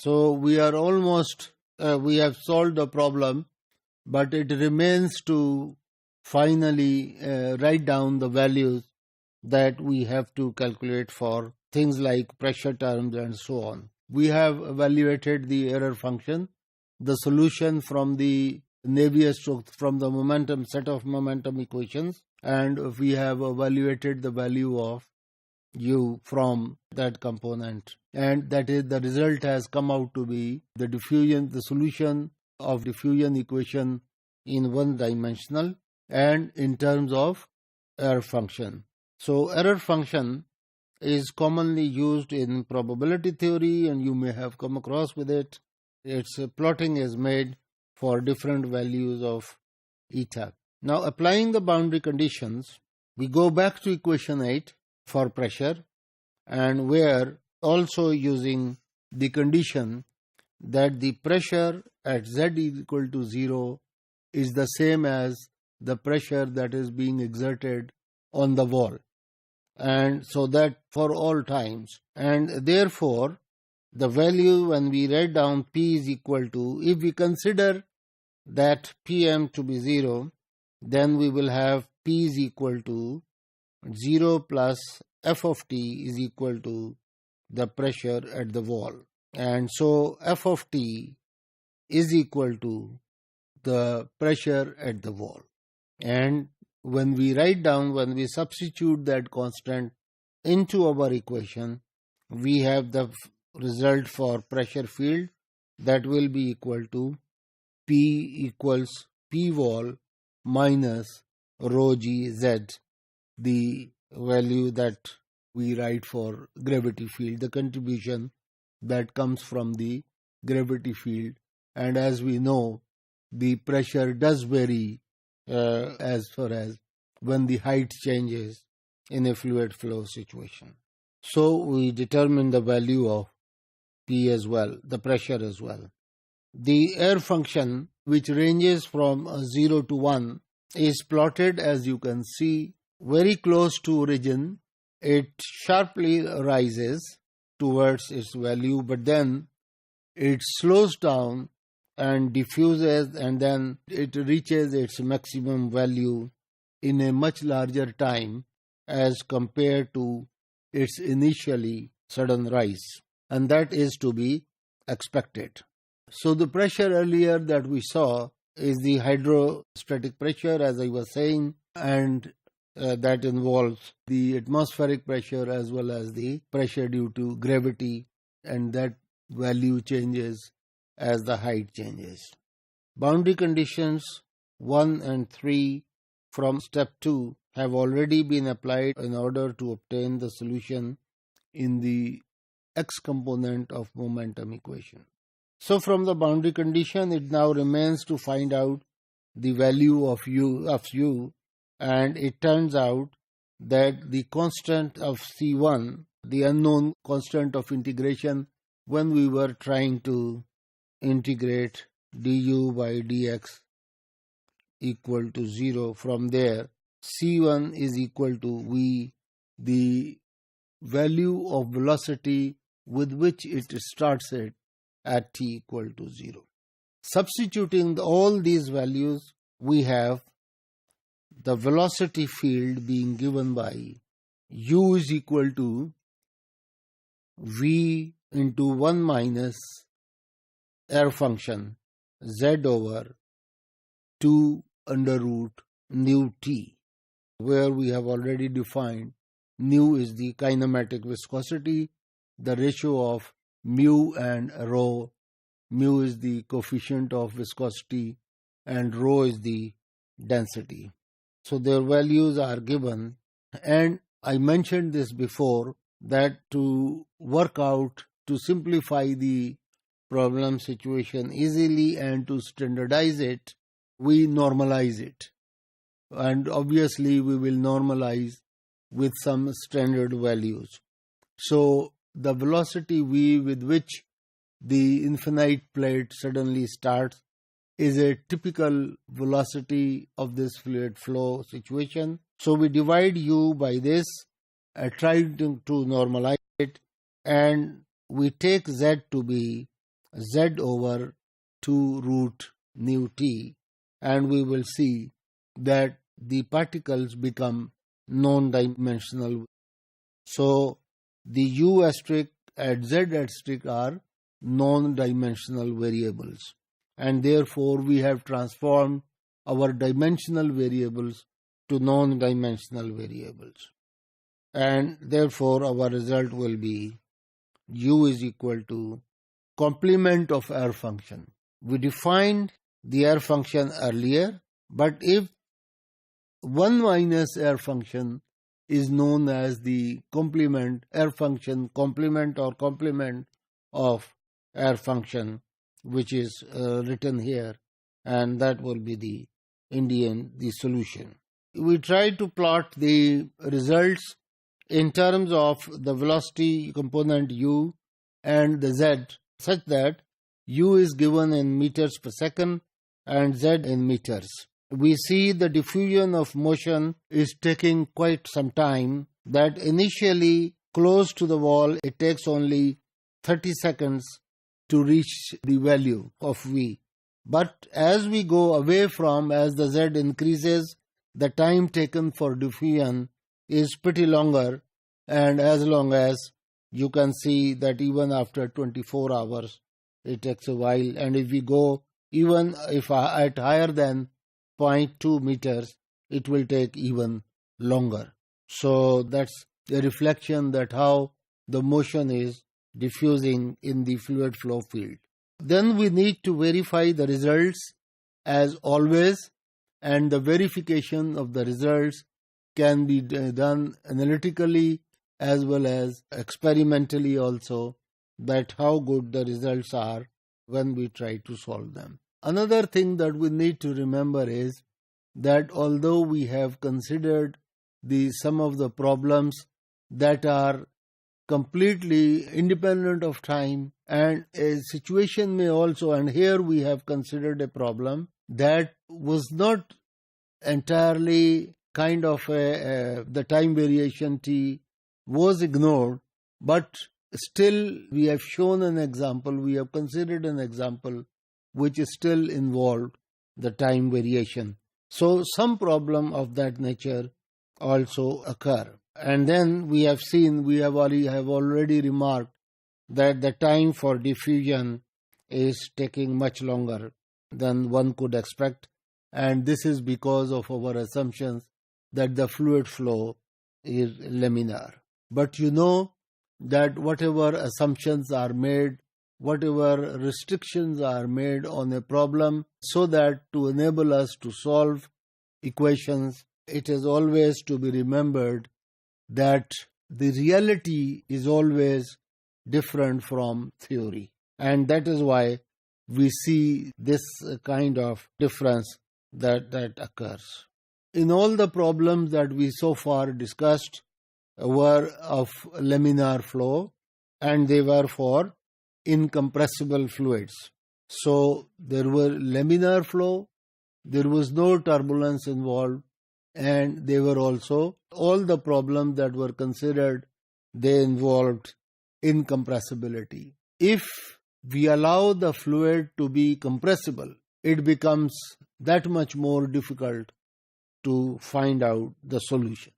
So we are almost, we have solved the problem, but it remains to finally write down the values that we have to calculate for things like pressure terms and so on. We have evaluated the error function, the solution from the Navier-Stokes, from the momentum set of momentum equations, and we have evaluated the value of u from that component, and that is, the result has come out to be the solution of diffusion equation in one dimensional and in terms of error function. So error function is commonly used in probability theory, and you may have come across with it. Its plotting is made for different values of eta. Now, applying the boundary conditions, we go back to equation 8 for pressure, and we are also using the condition that the pressure at z equal to 0 is the same as the pressure that is being exerted on the wall, and so that for all times. And therefore, the value, when we write down P is equal to, if we consider that Pm to be 0, then we will have P is equal to 0 plus f of t is equal to the pressure at the wall. And so f of t is equal to the pressure at the wall. And when we write down, when we substitute that constant into our equation, we have the result for pressure field that will be equal to P equals P wall minus rho g z, the value that we write for gravity field, the contribution that comes from the gravity field. And as we know, the pressure does vary as far as when the height changes in a fluid flow situation. So we determine the value of P as well, the pressure as well. The error function, which ranges from 0 to 1, is plotted, as you can see, very close to origin. It sharply rises towards its value, but then it slows down and diffuses, and then it reaches its maximum value in a much larger time as compared to its initially sudden rise, and that is to be expected. So the pressure earlier that we saw is the hydrostatic pressure, as I was saying, and that involves the atmospheric pressure as well as the pressure due to gravity, and that value changes as the height changes. Boundary conditions 1 and 3 from step 2 have already been applied in order to obtain the solution in the x component of momentum equation. So from the boundary condition, it now remains to find out the value of u, and it turns out that the constant of C1, the unknown constant of integration, when we were trying to integrate du by dx equal to 0, from there C1 is equal to v, the value of velocity with which it starts it at t equal to 0. Substituting all these values, we have the velocity field being given by u is equal to v into 1 minus error function z over 2 under root nu t, where we have already defined nu is the kinematic viscosity, the ratio of mu and rho. Mu is the coefficient of viscosity and rho is the density. So their values are given, and I mentioned this before, that to work out, to simplify the problem situation easily and to standardize it, we normalize it. And obviously we will normalize with some standard values. So the velocity v with which the infinite plate suddenly starts is a typical velocity of this fluid flow situation. So we divide u by this, try to normalize it, and we take z to be z over 2 root nu t, and we will see that the particles become non-dimensional. So the u asterisk and z asterisk are non-dimensional variables, and therefore we have transformed our dimensional variables to non-dimensional variables, and therefore our result will be u is equal to complement of air function. We defined the air function earlier, but if 1 minus air function is known as the complement, air function complement or complement of air function, which is written here, and that will be the solution. We try to plot the results in terms of the velocity component u and the z, such that u is given in meters per second and z in meters. We see the diffusion of motion is taking quite some time, that initially close to the wall it takes only 30 seconds to reach the value of v. But as we go away from, as the z increases, the time taken for diffusion is pretty longer, and as long as you can see that even after 24 hours it takes a while, and if we go even if at higher than 0.2 meters, it will take even longer. So that's a reflection that how the motion is diffusing in the fluid flow field. Then we need to verify the results as always, and the verification of the results can be done analytically as well as experimentally also, that how good the results are when we try to solve them. Another thing that we need to remember is that although we have considered some of the problems that are completely independent of time, and a situation may also, and here we have considered a problem that was not entirely kind of the time variation t was ignored, but still we have shown an example, we have considered an example which is still involved the time variation. So some problem of that nature also occur. And then we have seen, we have already remarked that the time for diffusion is taking much longer than one could expect, and this is because of our assumptions that the fluid flow is laminar. But you know that whatever assumptions are made, whatever restrictions are made on a problem, so that to enable us to solve equations, it is always to be remembered that the reality is always different from theory. And that is why we see this kind of difference that occurs. In all the problems that we so far discussed were of laminar flow, and they were for incompressible fluids. So there were laminar flow, there was no turbulence involved, and they were also, all the problems that were considered, they involved incompressibility. If we allow the fluid to be compressible, it becomes that much more difficult to find out the solution.